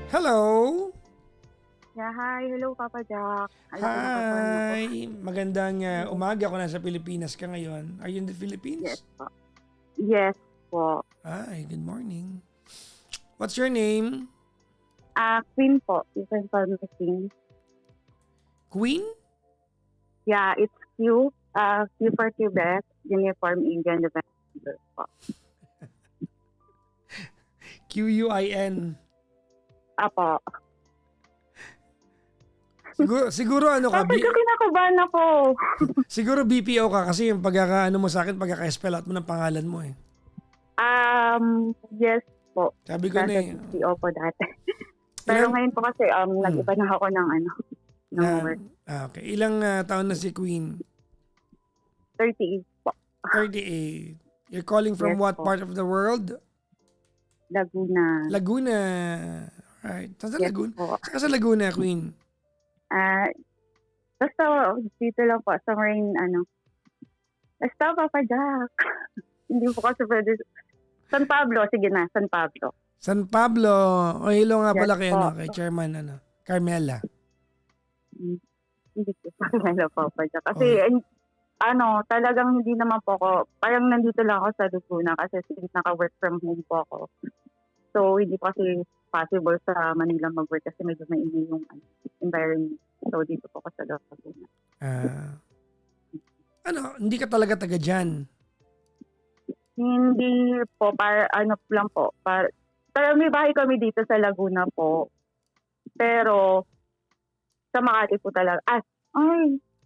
Hello! Yeah, hi. Hello, Papa Jack. Ay, pinakasalan ako. Hi! Magandang umaga kung nasa Pilipinas ka ngayon. Are you in the Yes Philippines? po. Yes po. Hi, good morning. What's your name? Queen po. You can call me Queen. Queen? Yeah, it's Q. Q for Quebec. Uniform Indian Defender po. Quin. Apo. Siguro ano ka, Papa Jack, kinakabahan ako. siguro BPO ka kasi yung pagkakaano mo sa akin, pagkaka-spell out mo ng pangalan mo eh. Yes po. Sabi ko na Nasa eh. PO po dati. Pero ngayon po kasi, nag-iba na ako ng ng work. Okay. Ilang taon na si Queen? 38 po. 38. You're calling from Yes what po. part of the world? Laguna. Laguna. Right. Sa Yes Laguna? po. Saan sa Laguna, Queen? Basta dito lang po sa Marine, Basta, Papa Jack. Hindi po kasi pwede. San Pablo, sige na, San Pablo. San Pablo. O hello nga pala Yes kay, po. kay Chairman Carmela. Hindi ko pa kilala, Papa Jack. Kasi, talagang hindi naman po ako, parang nandito lang ako sa Laguna kasi since naka-work from home po ako. So, hindi po kasi possible sa Manila mag-work kasi medyo mainit yung environment. So, dito po ako sa Laguna. Hindi ka talaga taga dyan? Hindi po, lang po. Pero may bahay kami dito sa Laguna po. Pero, sa Makati po talaga.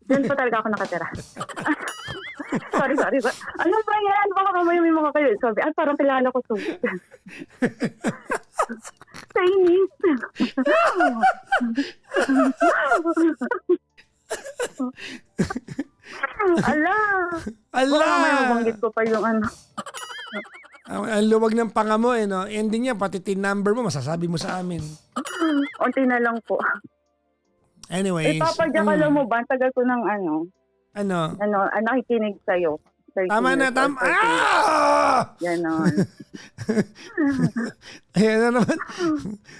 Diyan po talaga ako nakatira. sorry. Ano ba yan? Baka kamay may mga kayo. Sabi, parang kilala ko to. Chinese. Ala. Baka may mabanggit ko pa yung Ang luwag ng panga mo no? Ending niya, pati tin number mo, masasabi mo sa amin. Unti na lang po. Anyways. Papa Jack, alam mo ba, tagal ko ng nakikinig sa'yo. Tama na, tama. Ganon. Ayan na naman.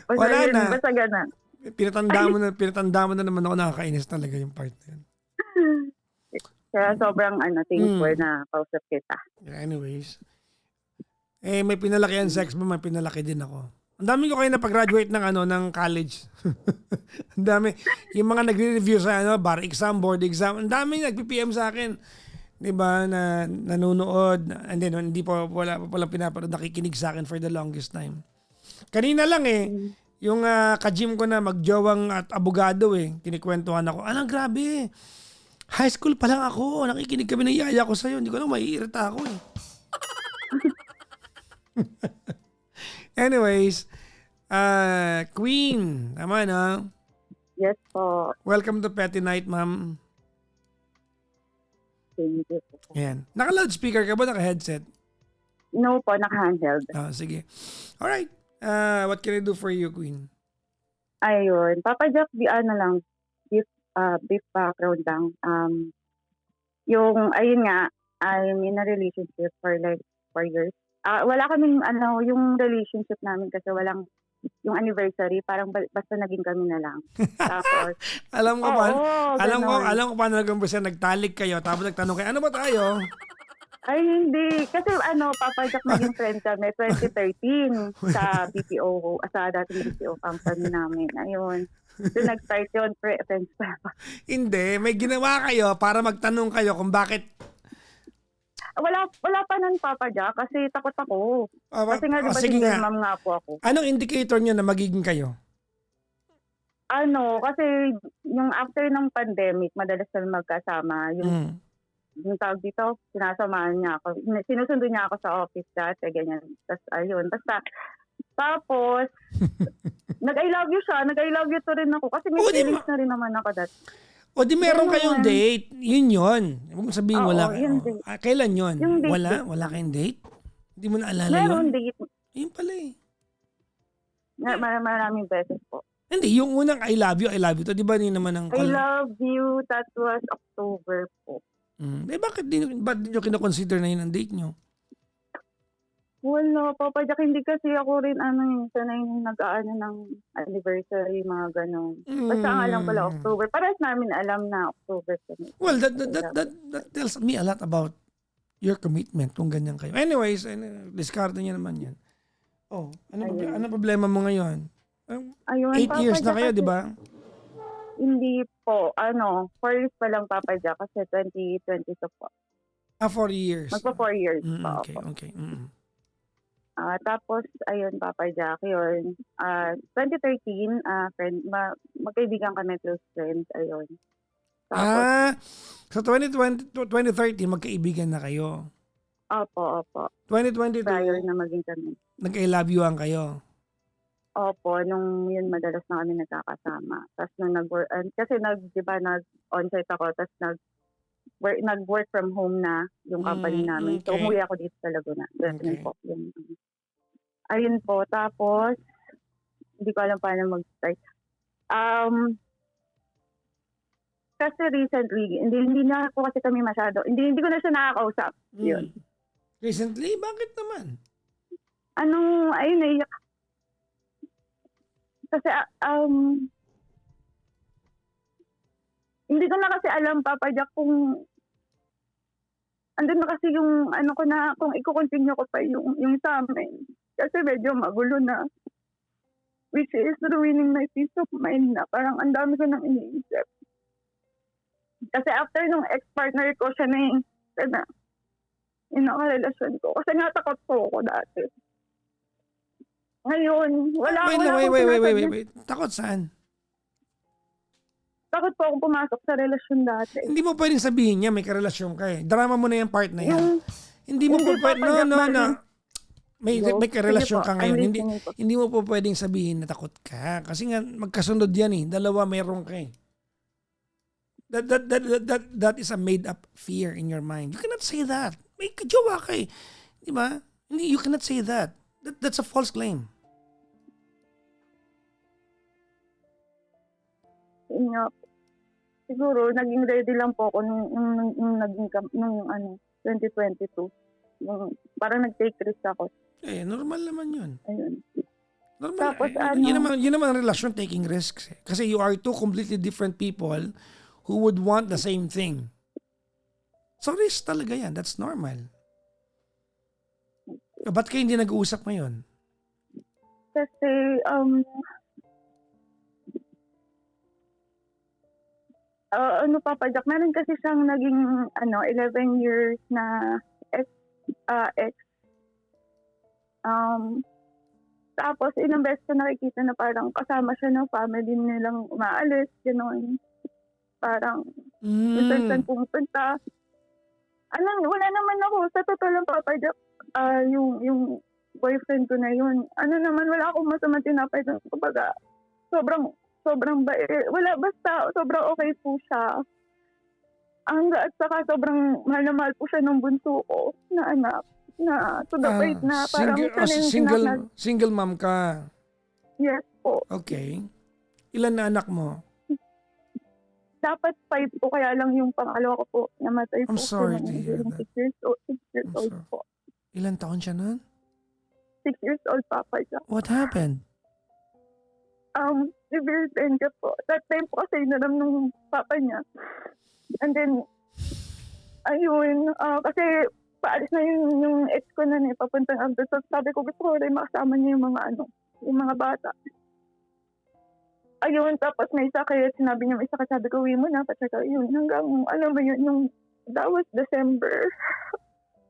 Wala na. Basta ganon. Pinatanda mo na naman ako, nakakainis talaga yung part na yun. Kaya sobrang thankful na kausap kita. Anyways. May pinalakihan sex mo, may pinalaki din ako. Ang dami ko kayo na pag-graduate ng college. Ang dami. Yung mga nagre-review sa bar exam, board exam, ang dami nagpi-PM sa akin. 'Di ba na nanonood and then hindi pa wala pinapanood, nakikinig sa akin for the longest time. Kanina lang yung ka-gym ko na magjowang at abogado kinikwentuhan ako. Grabe. High school pa lang ako, nakikinig kami ng yaya ko sa'yo. Hindi ko lang maiirita ako Anyways, Queen, tama na? Yes po. Welcome to Petty Night, ma'am. Thank you. Ayan. Naka-loudspeaker ka ba? Naka-headset? No po, naka-handheld. Sige. Alright. What can I do for you, Queen? Ayun. Papa Jack, brief background lang. Ayun nga, I'm in a relationship for like 4 years. Wala kaming, yung relationship namin kasi walang, yung anniversary, parang basta naging kami na lang. Tapos, alam ko paano nag-umpisa, nagtalik kayo, tapos nagtanong kayo, ano ba tayo? Ay, hindi. Kasi Papa Jack, naging friend kami 2013 sa BPO, sa dating BPO company namin. Ayun. Doon nag-start yun, friends pa. Hindi, may ginawa kayo para magtanong kayo kung bakit. Wala pa nun, Papa Jack, kasi takot ako. Kasi nga, diba, single mom nga po ako. Anong indicator nyo na magiging kayo? Kasi yung after ng pandemic, madalas na magkasama. Yung tawag dito, sinasamahan niya ako. Sinusundo niya ako sa office dati, ganyan. Tapos, ayun. Tapos, nag-I love you siya. Nag-I love you to rin ako. Kasi may feelings na rin naman ako dati. O di meron kayong date. Yun. Huwag mo sabihin wala. Kailan yun? Wala kayong date? Hindi mo na alala yun? Meron date. Yun pala Maraming beses po. Hindi, yung unang I love you to. Di ba yun naman ang... I love you, that was October po. Bakit di nyo kinakonsider na yun ang date nyo? Wala, Papa Jack, hindi kasi ako rin sanay nag-aano ng anniversary, mga gano'n. Basta ang alam ko lang Mm. October. Parehas namin alam na October kami. Well, that tells me a lot about your commitment kung ganyan kayo. Anyways, discard niya naman yan. Oh, Ayun. ano problema mo ngayon? Ayun, 8 Papa years na Jack, kayo, kasi di ba? hindi po, 4 years pa lang, Papa Jack, kasi 2022 po. 4 years. Magpa 4 years pa Okay, ako. okay. Tapos, ayun, Papa Jack, yun. 2013, magkaibigan kami, close friends, ayun. Tapos, So 2013, magkaibigan na kayo. opo. 2022, Prior na maging kami. nag-I love you-an kayo. Opo, nung yun madalas na kami nagkakasama. Tapos nung kasi di ba nag-onsite ako, tapos nag-work from home na yung company namin. So Okay. umuwi ako dito sa Laguna. Ganun Okay. po. Ayun po, tapos hindi ko alam paano mag-start. Kasi recently, hindi na po kasi kami masyado, hindi ko na siya nakakausap. Yun. Recently? Bakit naman? Ayun, naiyak. Kasi, hindi ko na kasi alam, Papa Jack, kung andun na kasi yung ko na, kung i-continue ko pa yung sa amin. Kasi medyo magulo na. Which is ruining my peace of mind na. Parang ang dami ko nang iniisip. Kasi after nung ex-partner ko, siya na yung nakarelasyon ko. Kasi nga takot po ako dati. Ngayon, wala akong sinasabi. Wait. Takot saan? Takot po akong pumasok sa relasyon dati. Hindi mo pwedeng sabihin niya may karelasyon ka eh. Drama mo na yung part na yan. Hindi mo Hindi, po pwedeng, Papa Jack, no. May karelasyon Sige po, ka ngayon. I'm Hindi, listening po. hindi mo po pwedeng sabihin na takot ka. Kasi nga, magkasunod yan eh. Dalawa mayroon ka eh. That is a made up fear in your mind. You cannot say that. May kajowa ka eh. Di ba? You cannot say that. That's a false claim. Yun nga po. Siguro, naging ready lang po ako nung 2022. Parang nag-take risk ako. Normal naman yun. Ayun. Normal. Tapos Yun naman ang relasyon, taking risks. Eh. Kasi you are two completely different people who would want the same thing. So risk talaga yan. That's normal. Ba't kayo hindi nag-uusap ngayon? Kasi, Papa Jack, meron kasi siyang naging 11 years na ex. Tapos ilang beses ko nakikita na parang kasama siya ng family nilang umaalis, gano'n. Parang minsan pumupunta. Wala naman ako. Sa totoo lang, Papa Jack, yung boyfriend ko na yun, wala akong masama tinapay doon. Kumbaga, sobrang wala, basta sobrang okay po siya. At saka sobrang mahal na mahal po siya ng bunso ko na anak, na to the point na parang single mom ka. Yes po. Okay. Ilan na anak mo? Dapat 5 po, kaya lang yung pangalawa ko po namatay po. I'm sorry to hear that. 6 years old, 6 years I'm old sorry. po. Ilan taon siya nun? 6 years old, Papa Jack. What happened? Civil danger po. That time po kasi naram ng papa niya. And then, ayun, kasi paalis na yung ex ko na papuntang abroad. So sabi ko, gusto ko rin makasama niya yung mga bata. Ayun, tapos may sakit. Sinabi niya may sakit. Sabi ko, uwi mo na. Patsaka yun. Hanggang, alam mo yun, that was December.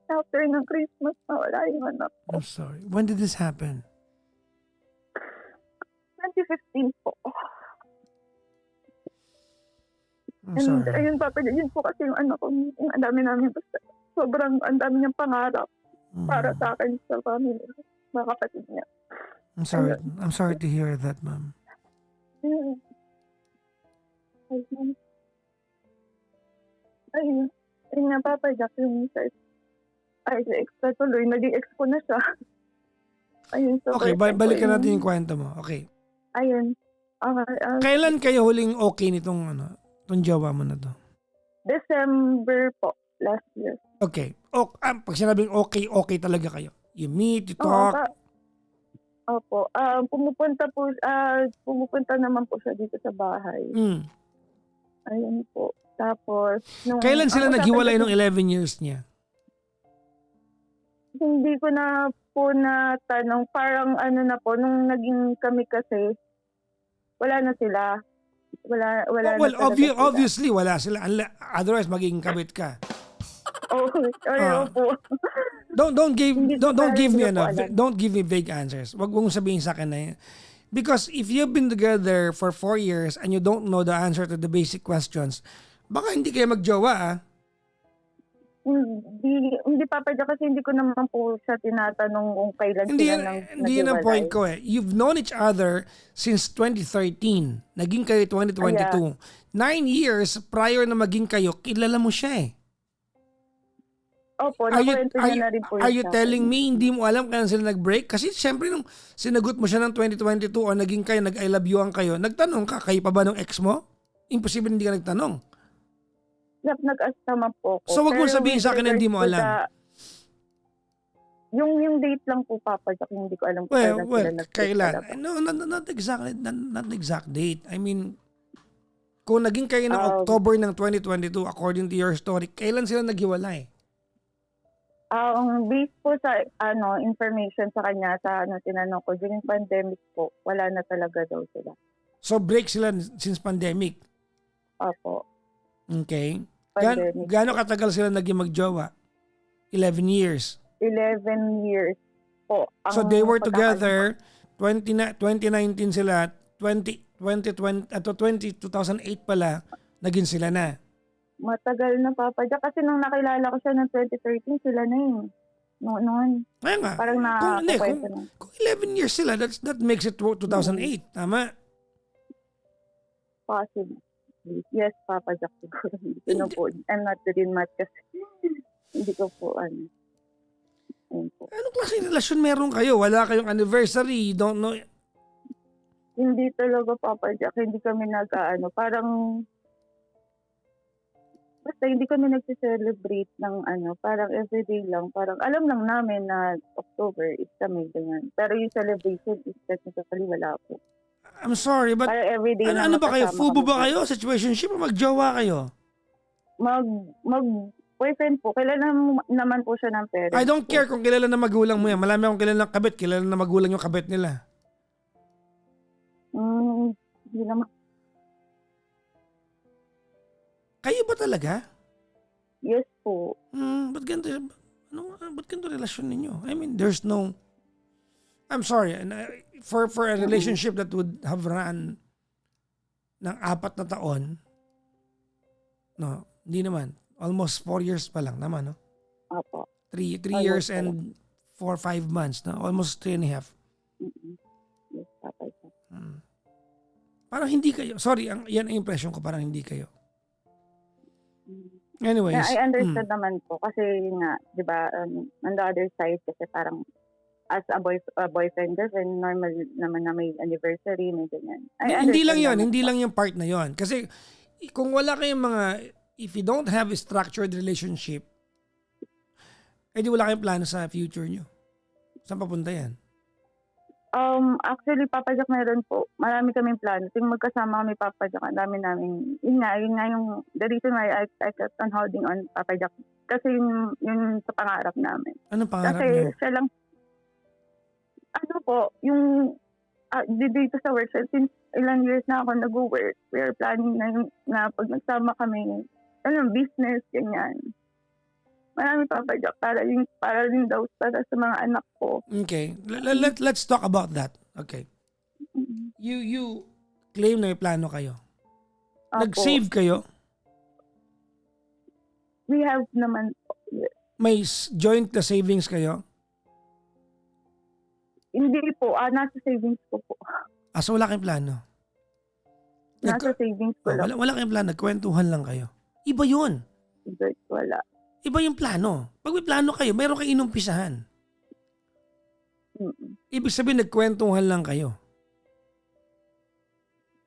After ng Christmas, wala yung anak ko. I'm sorry. When did this happen? 2015 po. I'm And sorry. ayun, Papa, yun po kasi yung anak ko. Ang dami namin basta. Ang dami niyang pangarap para sa akin, sa family, mga kapatid niya. I'm sorry. I'm sorry to hear that, ma'am. Ayun nga, Papa Jack, yung sa ex na tuloy, naging ex ko na siya. Ayun, so Okay, balikan natin yung kwento mo. Okay. Ayun. Kailan kayo huling okay nitong itong jowa mo na to? December po, last year. Okay. Pag sinabing okay talaga kayo. You meet, you Oo, talk. opo. Pumupunta naman po siya dito sa bahay. Mm. Ayun po. Tapos, Kailan sila ang usapan naghiwalay kasi, nung 11 years niya? hindi ko na po natanong. Parang ano na po, nung naging kami kasi, wala na sila. Wala na Well, talaga sila. obviously wala sila. Otherwise, magiging kabit ka. Oo, Ah. po. Don't give Hindi ko don't give me po alam. don't give me vague answers. Wag mong sabihin sa akin na yun. Because if you've been together for 4 years and you don't know the answer to the basic questions, baka hindi kayo magjowa ah. Hindi papadya kasi hindi ko naman po siya tinatanong kung kailan Hindi sila yan, hindi yan ang point naghiwalay. ko eh. You've known each other since 2013. Naging kayo 2022. 9 years prior na maging kayo, kilala mo siya eh. Opo, Are you, nakwento are niya you, na rin po are yun you sa telling akin. me hindi mo alam kailan sila nag-break? Kasi syempre nung sinagot mo siya ng 2022 o naging kayo, nag-I love you ang kayo, nagtanong ka, kayo pa ba ng ex mo? Imposible hindi ka nagtanong. Nag-ask naman po ko. So wag mo Pero sabihin with sa akin na hindi mo regards to alam. yung date lang po papadya, hindi ko alam kung kailan sila Well, nag-break kailan? talaga. No, not exactly, not the exact date. I mean, kung naging kayo ng October ng 2022, according to your story, kailan sila naghiwalay? Ang based po sa information sa kanya, sa tinanong ko, during pandemic po, wala na talaga daw sila. So break sila since pandemic. Opo, Okay. pandemic. Gaano katagal sila naging magjowa? 11 years. 11 years po. So they were together 2019 sila, 2008 pala, naging sila na. Matagal na papadya kasi nung nakilala ko siya ng 2013, sila na yun. Noon. Kaya nga, Parang nakakwento na. kung 11 years sila, that makes it 2008. Tama? Possible. Yes, Papa Jack siguro. Hindi ko na po. I'm not good in math kasi hindi ko po Ayun po. Anong klaseng relasyon meron kayo? Wala kayong anniversary, you don't know. Hindi talaga Papa Jack. Hindi kami parang basta hindi kami nagse-celebrate ng parang everyday lang. Parang alam lang namin na October is kami, ganyan. Pero yung celebration is technically wala po. I'm sorry, but Parang everyday lang ano ba kayo? magkasama Fubo kami. ba kayo? Situationship o magjowa kayo? Boyfriend po. Kilala naman po siya ng parents. I don't po. care kung kilala na magulang mo yan. Malami akong kilala ng kabit. Kilala na magulang yung kabit nila. Hindi naman. Kayo ba talaga? Yes po. Ba't ganito relasyon ninyo? I mean, there's no... I'm sorry. For a relationship that would have run ng 4 na taon, no, hindi naman. Almost 4 years pa lang naman, no? Opo. 3 years and 4-5 months, no? Almost 3.5. Yes, Papa. Parang hindi kayo. Sorry, yan ang impression ko. Parang hindi kayo. Anyways. I understand naman po kasi yun nga, 'di ba, on the other side kasi parang as a boyfriend girlfriend, normal naman na may anniversary, may ganyan. Hindi lang yun. Hindi lang yung part na yon. Kasi kung wala kayong if you don't have a structured relationship, edi wala kayong plano sa future nyo. Saan papunta yan? Actually, Papa Jack, meron po. Marami kaming plano. Ting magkasama kami, Papa Jack, ang dami namin. Yun nga yung the reason why I kept on holding on, Papa Jack. Kasi yun sa pangarap namin. Anong pangarap Kasi nyo? siya lang, yung dito sa work, since ilang years na ako nag-work, we are planning na pag nagsama kami, business, ganyan. Marami Papa Jack, para rin daw para sa mga anak ko. Okay. Let's talk about that. Okay. You claim na may plano kayo. Opo. Nag-save kayo? We have naman po. Yes. May joint na savings kayo? Hindi po, nasa savings ko po. So wala kayong plano? Nasa savings ko lang. Wala kayong plano. Nagkwentuhan lang kayo. Iba yun. Wala. Iba yung plano. Pag may plano kayo, meron kayong inumpisahan. Ibig sabihin, nagkwentuhan lang kayo.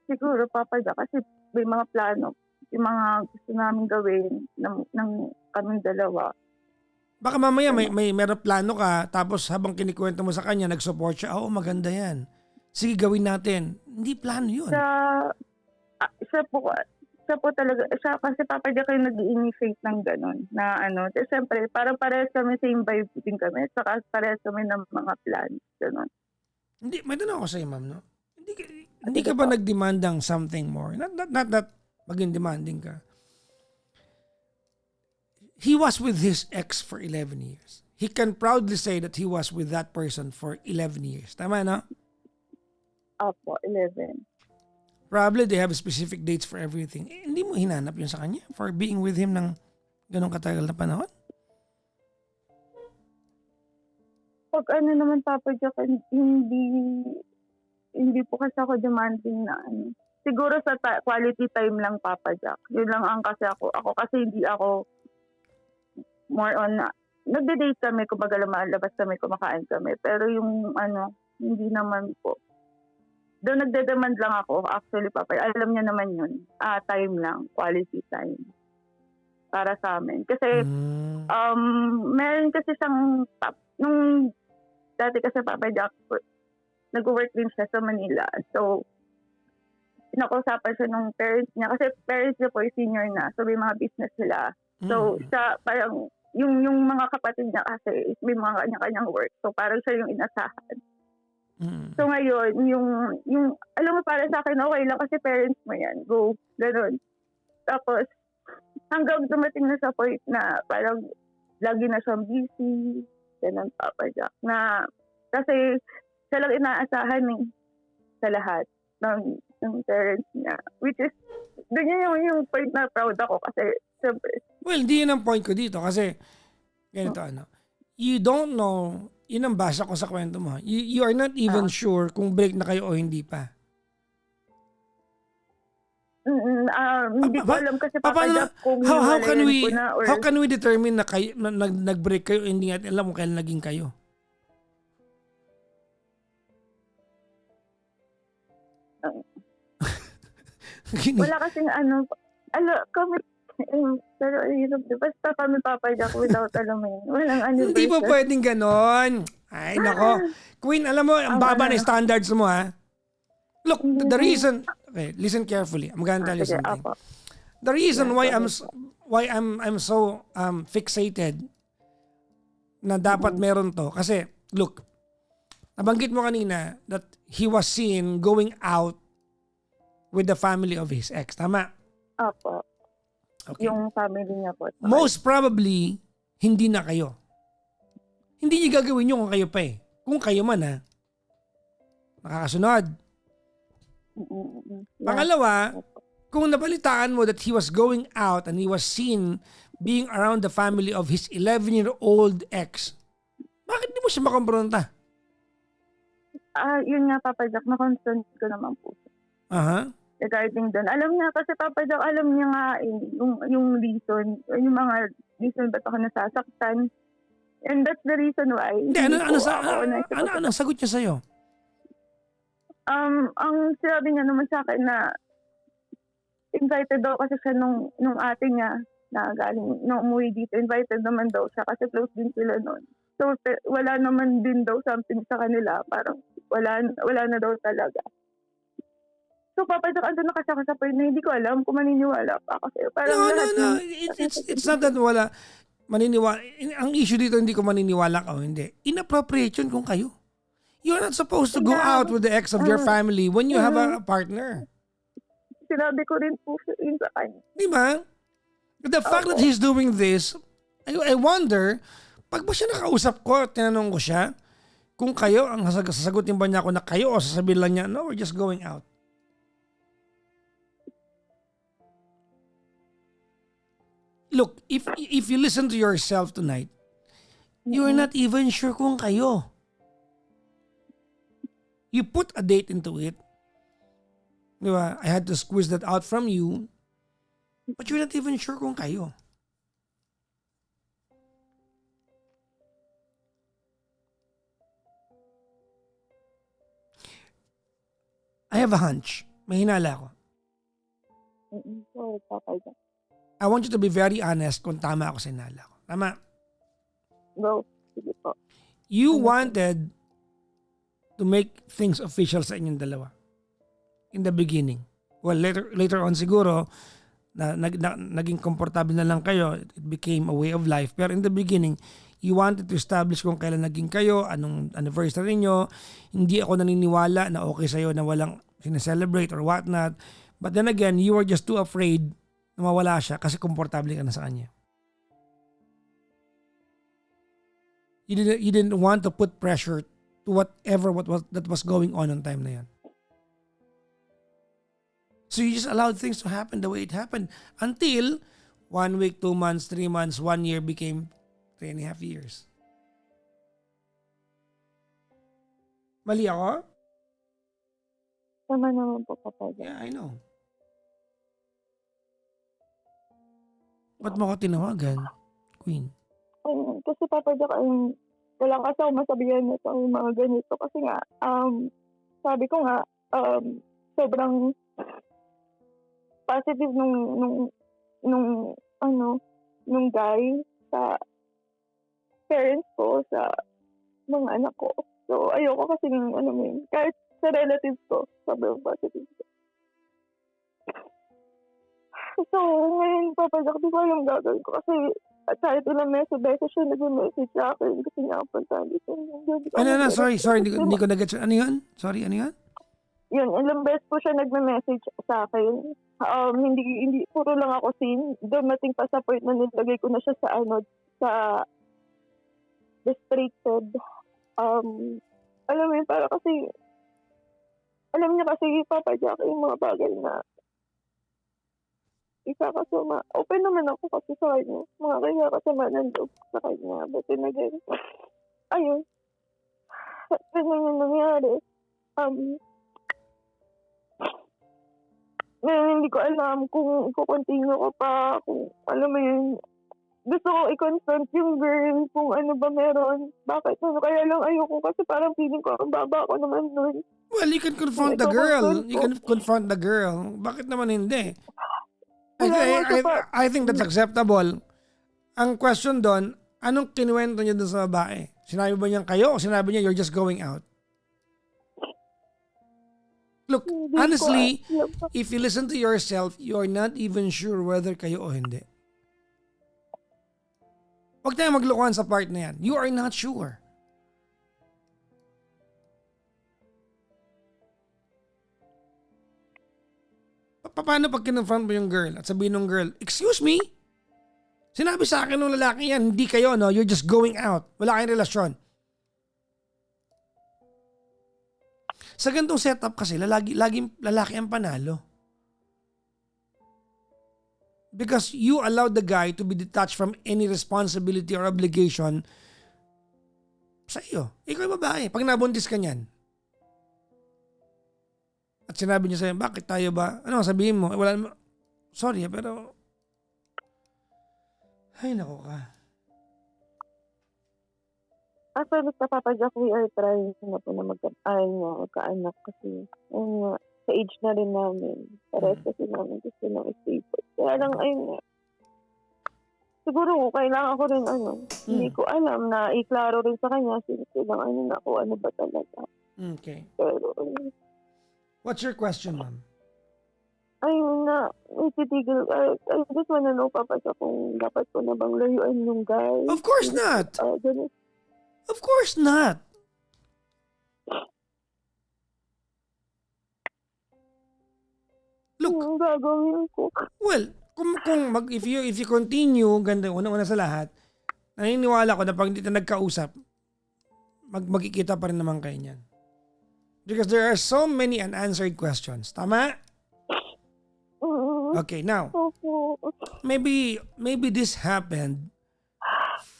Siguro, Papa Jack, kasi may mga plano. Yung mga gusto namin gawin ng kaming dalawa. Baka mamaya may meron plano ka, tapos habang kinikwento mo sa kanya, nag-support siya, oo, maganda yan. Sige, gawin natin. Hindi plano yun. Siya po talaga, siya kasi Papa Jack yung nag-i-initiate ng gano'n na ano. Kasi siyempre, parang parehas kami, same vibe din kami. Saka parehas kami ng mga plans. Gano'n. Hindi, may tanong ako sa'yo, ma'am, no? Hindi ka ba nag-demand ng something more? Not that maging demanding ka. He was with his ex for 11 years. He can proudly say that he was with that person for 11 years. Tama, no? Opo, 11. Probably they have specific dates for everything. Hindi mo hinanap yun sa kanya for being with him ng ganong katagal na panahon? Pag ano naman, Papa Jack, hindi po kasi ako demanding na ano. Siguro sa quality time lang, Papa Jack. Yun lang ang kasi ako. Ako kasi hindi ako more on, nagde-date kami, kumbaga lumalabas kami, kumakain kami. Pero yung ano, hindi naman po. Doon nagde-demand lang ako, actually, Papa. Alam niya naman yun. Time lang, quality time. Para sa amin. Kasi, meron kasi siyang, nung dati kasi Papa Jack, nag-work din siya sa Manila. So, pinakausapan siya ng parents niya. Kasi parents niya po ay senior na. So, may mga business sila. So, siya parang, yung mga kapatid niya kasi may mga kanya-kanyang work. So, parang siya yung inasahan. So, ngayon, yung, alam mo, para sa akin, okay lang kasi parents mo yan. Go. Ganun. Tapos, hanggang dumating na sa point na parang lagi na siyang busy. Ganun, Papa Jack. Na, kasi, siya lang inaasahan sa lahat ng parents niya. Which is, doon yung point na proud ako kasi, siyempre. Well, di yun ang point ko dito kasi, ganito you don't know, yun ang basa ko sa kwento mo. You are not even sure kung break na kayo o hindi pa. Hindi ko alam kasi Papa Jack kung how how can we determine na kayo nag-break kayo hindi natin alam kung kailan naging kayo? Wala kasing kami, pero basta kami Papa Jack without alam mo yun. Walang Hindi po pwedeng ganon. Ay, nako. Queen, alam mo, ang baba na standards mo, ha? Look, the reason, okay, listen carefully. I'm gonna tell you something. The reason why I'm so fixated na dapat meron to, kasi, look, nabanggit mo kanina that he was seen going out with the family of his ex. Tama? Opo. Okay. Yung family niya po. Most probably, hindi na kayo. Hindi niya gagawin yun kung kayo pa eh. Kung kayo man ha. Nakakasunod. Yeah. Pangalawa, kung nabalitaan mo that he was going out and he was seen being around the family of his 11-year-old ex, bakit di mo siya makompronta? Yun nga, Papa Jack, na-concern ko naman po. Regarding doon. Alam niya, kasi Papa Jack, alam niya nga yung reason, yung mga reason ba't ako nasasaktan. And that's the reason why. Hindi, ano sagot niya sa'yo? Ang sinabi niya naman sa akin na invited daw kasi siya nung ate niya na galing, nung umuwi dito, invited naman daw siya kasi close din sila noon. So, wala naman din daw something sa kanila. Parang wala na daw talaga. So, Papa Jack, andun na kasi ako sa point na hindi ko alam kung maniniwala pa kasi. Parang no. It's not that wala. Maniniwala. Ang issue dito, hindi ko maniniwala ka o hindi. Inappropriate yun kung kayo. You're not supposed to go out with the ex of your family when you have a partner. Sinabi ko rin po yun sa kanya. Di ba? The fact that he's doing this, I wonder, pag ba siya nakausap ko, tinanong ko siya, kung kayo, ang sasagutin ba niya ako na kayo o sasabihin lang niya, no, we're just going out. Look, if you listen to yourself tonight, you're not even sure kung kayo. You put a date into it. Diba? I had to squeeze that out from you. But you're not even sure kung kayo. I have a hunch. May hinala ako. Sorry, Papa Jack. I want you to be very honest kung tama ako sa hinala ko. Tama? Go. Sige po. You Ano po? wanted to make things official sa inyong dalawa in the beginning. Well, later on siguro, naging komportable na lang kayo. It became a way of life. Pero in the beginning, you wanted to establish kung kailan naging kayo, anong anniversary niyo. Hindi ako naniniwala na okay sa'yo na walang sineselebrate or whatnot. But then again, you were just too afraid na mawala siya kasi komportable ka na sa kanya. You didn't want to put pressure to whatever that was going on time na yan. So you just allowed things to happen the way it happened until 1 week, 2 months, 3 months, 1 year became 3.5 years. Mali ako? Tama naman po, Papa Jack. Yeah, I know. Ba't mo ako tinawagan, Queen? Kasi Papa Jack, wala kasi ako masabihan na sa mga ganito. Kasi nga, sabi ko nga, sobrang positive nung guy sa parents ko, sa mga anak ko. So, ayoko kasi kahit sa relatives ko, sobrang positive. So, ngayon, Papa Jack, di ko alam gagawin ko kasi at kahit ilang beses siya nag-message sa akin kasi nga puntahan dito. Sorry, hindi ko nag-get. Ano yun? Sorry, ano yun? Yun, ilang beses po siya nag-message sa akin. Hindi, puro lang ako seen. Dumating pa sa point na nilagay ko na siya sa restricted. Alam mo yun, para kasi, alam niya kasi, Papa Jack, yung mga bagay na isa kasi open naman ako kasi sa kanya. Mga kaya kasama ng loob sa kanya. But then again, ayun. Ganyan yung nangyari. Ngayon, hindi ko alam kung i-continue ko pa, kung alam mo yun, gusto ko i-confront yung girl kung ano ba meron. Bakit? Kaya lang ayoko kasi parang feeling ko ang baba ko naman nun. Well, you can confront the girl. You can confront the girl. Bakit naman hindi? I think that's acceptable. Ang question doon, anong kinuwento niya doon sa babae? Sinabi ba niya kayo o sinabi niya you're just going out? Look, honestly, if you listen to yourself, you're not even sure whether kayo o hindi. Huwag tayo maglokohan sa part na yan. You are not sure. Paano pag kinonfront mo yung girl at sabihin ng girl, excuse me? Sinabi sa akin ng lalaki yan, hindi kayo, no? You're just going out. Wala kayong relasyon. Sa ganitong setup kasi, lalaki ang panalo. Because you allowed the guy to be detached from any responsibility or obligation sa iyo. Ikaw yung babae. Pag nabuntis ka niyan, at sinabi niya sa'yo, bakit tayo ba? Ano sabihin mo? Wala naman. Sorry, pero ay, nako ka. Actually, sa Papa Jack, we are trying na po na magkaanak kasi sa age na rin namin. Parehas kasi namin gusto ng stable. Kaya lang, ayun nga. Siguro, kailangan ko rin hindi ko alam na iklaro rin sa kanya since lang na kung ano ba talaga. Okay. Pero, what's your question, ma'am? ayun na, natitigil. I just wanna know, Papa, kung dapat ko na bang layuan yung guy. Of course not. Ganun. Of course not. Look, Yung gagawin ko. well, if you continue, ganda, una sa lahat, naniniwala ko na pag hindi na nagkausap, magkikita pa rin naman kayo niyan. Because there are so many unanswered questions. Tama? Okay, now, maybe this happened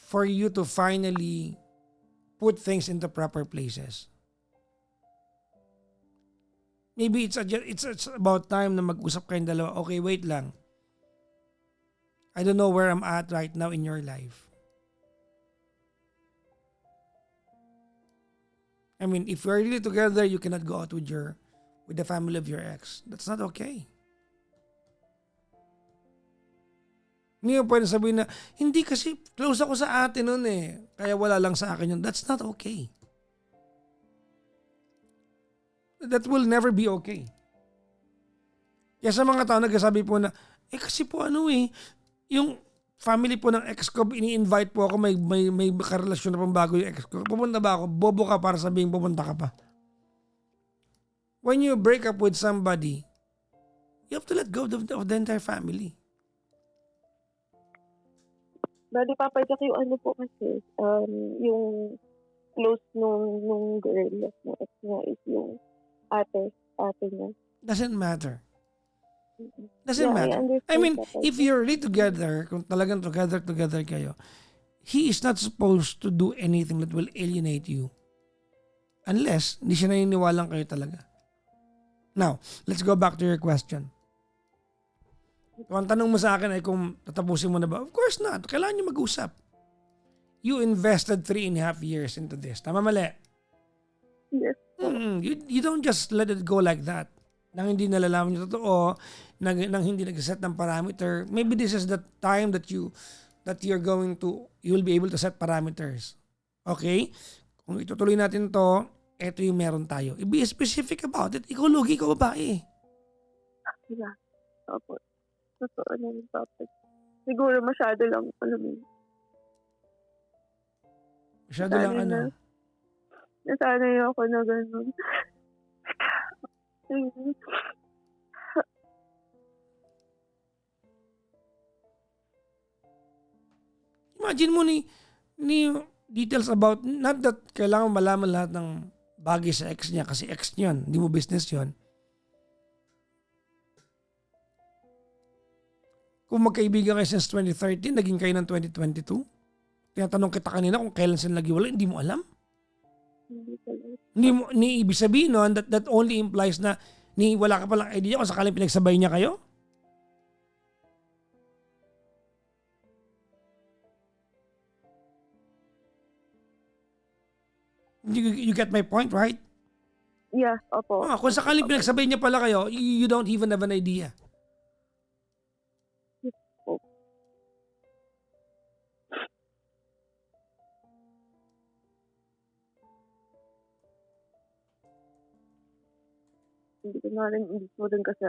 for you to finally put things into proper places. Maybe it's about time na mag-usap kayong dalawa. Okay, wait lang. I don't know where I'm at right now in your life. I mean, if you're really together, you cannot go out with the family of your ex. That's not okay. Hindi mo pwede sabihin na, hindi kasi close ako sa ate nun eh. Kaya wala lang sa akin yun. That's not okay. That will never be okay. Kaya sa mga tao nagsasabi po na, kasi po yung family po ng ex ko, ini-invite po ako, may karelasyon na pang bago yung ex ko. Pupunta ba ako? Bobo ka para sabihin pupunta ka pa. When you break up with somebody, you have to let go of the entire family. Bali, Papa Jack, yung ano po kasi, yung close nung girl, nung ex niya is yung ate niya. Doesn't matter. Doesn't Yeah, matter. understand, I mean, Papa if Jack. you're really together, kung talagang together kayo, he is not supposed to do anything that will alienate you. Unless, hindi siya naniniwalang kayo talaga. Now, let's go back to your question. Kung ang tanong mo sa akin ay kung tatapusin mo na ba, of course not. Kailangan nyo mag-usap. You invested 3.5 years into this. Tama mali? Yes. You don't just let it go like that. Nang hindi nalalaman yung totoo, nang hindi nag-set ng parameter. Maybe this is the time that you'll be able to set parameters. Okay? Kung itutuloy natin to, eto yung meron tayo. Be specific about it. Ikaw lugi, ikaw babae. Yeah. Opo. Totoo na yung Papa Jack. Siguro masyado lang, alam mo yun. Masyado lang ano. Nasanay ako na gano'n. Imagine mo ni details about, not that kailangan malaman lahat ng bagay sa ex niya kasi ex niya yun, hindi mo business yun. Kung magkaibigan kayo since 2013, naging kayo ng 2022, tinatanong kita kanina kung kailan sila naghiwalay, hindi mo alam. Ni ibig sabihin no, that only implies na wala ka palang idea kung sakaling pinagsabay niya kayo? You get my point, right? Yeah, opo. Kung sakaling pinagsabay niya pala kayo, you don't even have an idea. Hindi ko rin kasi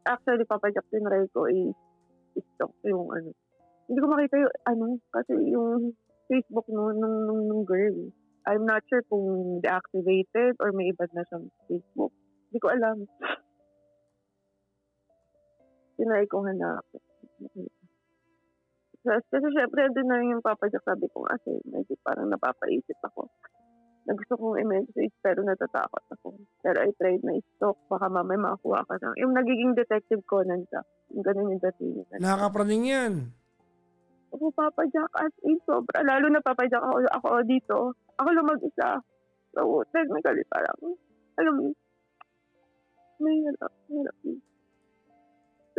actually, Papa Jack, tinry ko i-stalk yung ano. Hindi ko makita yung kasi yung Facebook nung girl. I'm not sure kung deactivated or may iba na siyang Facebook. Hindi ko alam. Tinry ko hanapin. Kasi syempre, doon na yung Papa Jack, sabi ko kasi medyo parang napapaisip ako. Na gusto kong i-message pero natatakot ako. Pero I tried na i-stalk. Baka mamay makakuha ka na. Yung nagiging detective Conan siya. Yung ganun yung dating. Nakakapraning yan. Ako, Papa Jack, as in, sobra. Lalo na Papa Jack, ako dito. Ako lang mag-isa. So, technically, parang, alam mo, may hirap.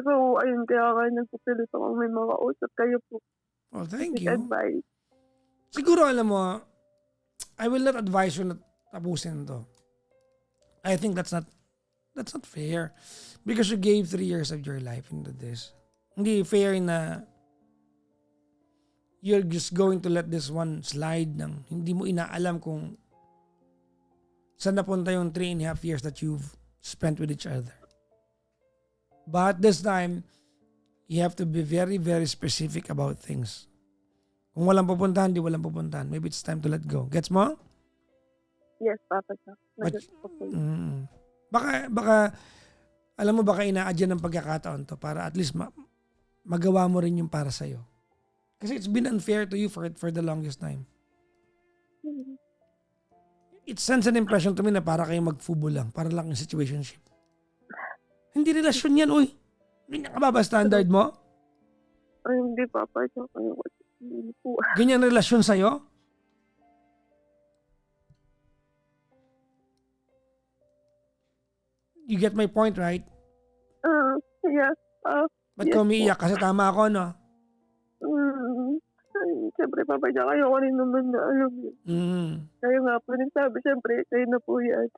So, ayun, kaya ka nagpupilit ako may mga usap kayo po. Well, thank you. Advice. Siguro alam mo, I will not advise you na tapusin to. I think that's not fair. Because you gave 3 years of your life into this. Hindi fair na you're just going to let this one slide nang hindi mo inaalam kung saan napunta yung 3.5 years that you've spent with each other. But this time, you have to be very, very specific about things. Kung walang pupuntahan, di walang pupuntahan. Maybe it's time to let go. Gets mo? Yes, Papa Jack. Baka, alam mo, baka ina-adyan ng pagkakataon to para at least magawa mo rin yung para sa'yo. Kasi it's been unfair to you for the longest time. It sends an impression to me na para kayong magfubo lang. Para lang yung situationship. Hindi relasyon yan, uy. Hindi ka ba standard mo? Ay, hindi, Papa Jack. Ganyan relasyon sa'yo? You get my point, right? Yeah. Ba't ka umiiyak? Kasi tama ako, no? Siyempre, Papa Jack, ayoko rin naman na alam yun. Kaya nga po nagsabi, siyempre, kayo na po yan.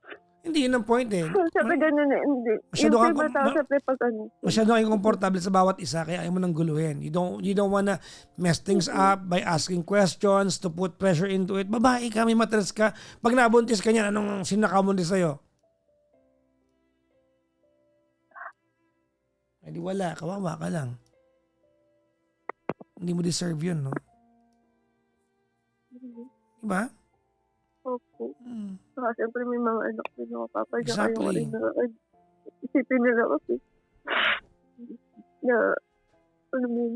Hindi yun ang point eh. Sabi ganun eh, hindi. Masyado Yung kang- iba tao, syempre pag ano. Masyado kayong komportable sa bawat isa kaya ayaw mo nang guluhin. You don't wanna mess things up by asking questions to put pressure into it. Babae ka, may matres ka. Pag nabuntis ka niyan, anong sinakabuntis sa'yo? Eh di wala, kawawa ka lang. Hindi mo deserve yun, no? Diba? Opo. Hmm. Saka syempre may mga anak din ako, Papa Jack. Ayoko Exactly. rin na isipin nila kasi na ano mo yun,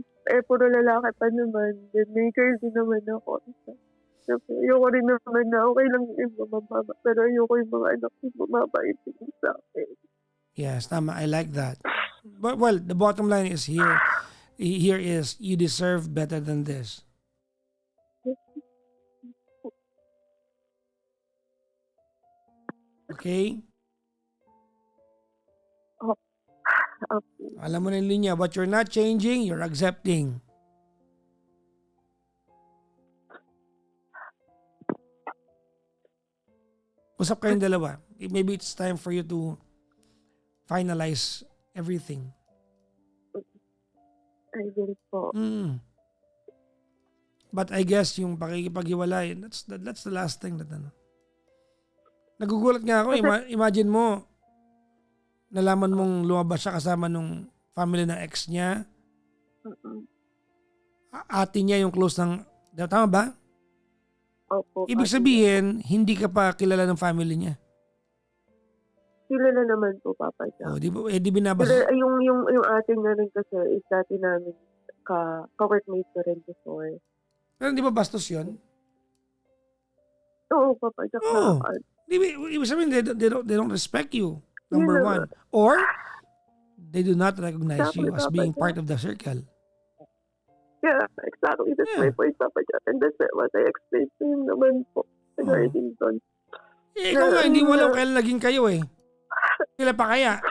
puro lalaki pa naman. Then may girl din naman ako. Syempre, ayoko rin naman na okay lang yung mababa. Pero ayoko yung mga anak yung bumabait din sa akin. Yes, tama. I like that. But well, the bottom line is here. Here is you deserve better than this. Okay? Opo. Alam mo na yung linya, but you're not changing, you're accepting. Usap kayong dalawa. Maybe it's time for you to finalize everything. I will po. But I guess yung pakikipaghiwalay, that's the last thing that ano. Nagugulat nga ako, imagine mo, nalaman mong lumabas siya kasama nung family ng ex niya. Ate niya yung close ng, tama ba? Opo. Ibig sabihin, hindi ka pa kilala ng family niya. Kilala naman po, Papa Jack. O, di binabas. Pero yung ate niya rin kasi is dati namin ka-workmate ko rin before. Pero di ba bastos yun? Oo, Papa Jack. Oo. Ibig sabihin, they don't respect you. Number Yun one. Or, they do not recognize you as being Papa part of the circle. Yeah, exactly. That's my point, Papa Jack. And that's what I explained to him naman po. Regarding doon. Eh, ikaw nga, hindi mo alam kailan naging kayo eh. Kailan pa kaya?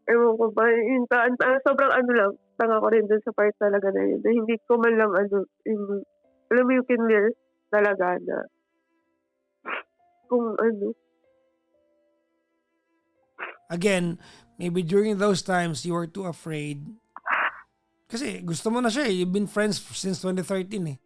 Ewan ko ba, sobrang ano lang, tanga ko rin dun sa part talaga na yun. Na hindi ko man lang alam mo yung kinlear talaga na kung ano. Again, maybe during those times, you were too afraid. Kasi gusto mo na siya eh. You've been friends since 2013 eh.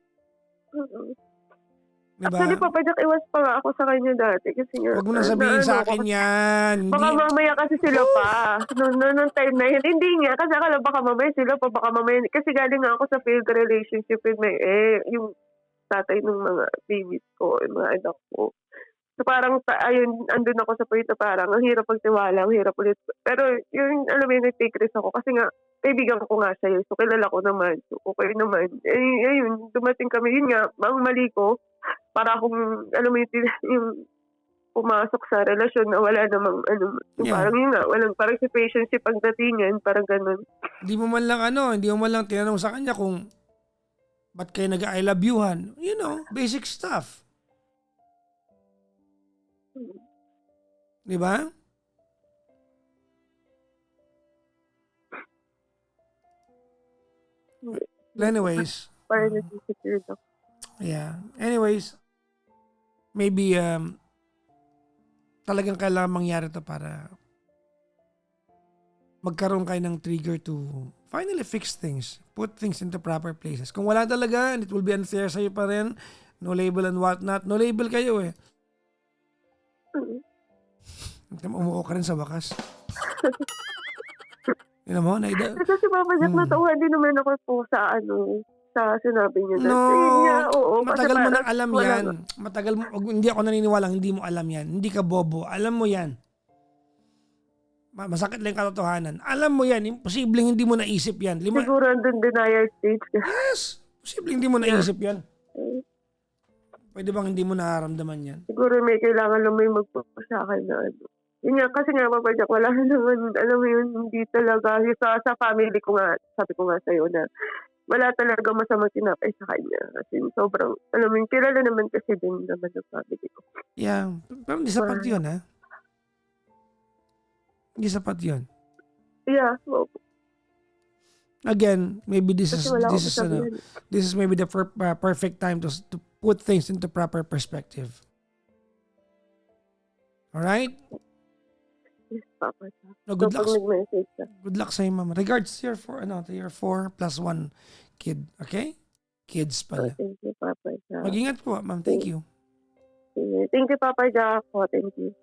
Diba? Actually, Papa Jack, iwas pa nga ako sa kanya dati. Kasi nga, Huwag mo na sabihin sa akin yan. baka Hindi, mamaya kasi sila pa. Noong time na yun. Hindi nga. Kasi akala baka mamaya sila pa. Baka mamaya. Kasi galing nga ako sa failed relationship with yung tatay ng mga babies ko, yung mga anak ko. So parang, ayun, andun ako sa point na parang, ang hirap pagtiwala, ang hirap ulit. Pero yung, alam mo yun, nag-take risk ako. Kasi nga, kaibigan ko nga siya. So kilala ko naman. So okay naman. Ayun, dumating kami. Yun nga, ang mali ko. Para akong, alam mo yung pumasok sa relasyon na wala namang, Yeah. parang yun nga, walang parang situationship ang datingan, parang ganun. hindi mo man lang tinanong sa kanya kung ba't kayo nag-I love you-han. You know, basic stuff. Diba? Anyways, Parang nag-secure ako. yeah. Anyways, maybe talagang kailangan mangyari to para magkaroon kayo ng trigger to finally fix things. Put things into proper places. Kung wala talaga, and it will be unfair sa'yo pa rin, no label and whatnot, no label kayo eh. Umuo ka rin sa wakas. Yun mo, naida. Kasi Papa Jack, natauhan din naman ako po sa sa sinabi niya. No, Oo, matagal kasi mo parang nang alam wala yan. na. Matagal mo, hindi ako naniniwala, hindi mo alam yan. Hindi ka bobo, alam mo yan. Masakit lang yung katotohanan. Alam mo yan, imposibleng hindi mo naisip yan. Siguro andun denial stage. Yes, posibleng hindi mo naisip yan. Pwede bang hindi mo nararamdaman yan? Siguro may kailangan lang may magpupo sa akin na Yun nga, kasi nga, Papa Jack, wala naman, alam mo yun, hindi talaga, sa family ko nga, sabi ko nga sa'yo na, wala talaga masamang tinapay sa kanya. Kasi sobrang, alam mo yun, kilala naman kasi din naman ng family ko. Yeah, pero hindi sapat yun, ha? Hindi sapat yun. Yeah, well, Again, maybe this kasi is wala this akong is sabihan. this is maybe the perfect time to put things into proper perspective. Alright? Yes, Papa Jack. No, So, pag nag-message ka. good luck sa'yo, ma'am. Regards to your 4 plus 1 kid. Okay? Kids pala. Thank you, Papa Jack. Mag-ingat po, ma'am. Thank you. Thank you, Papa Jack. Thank you.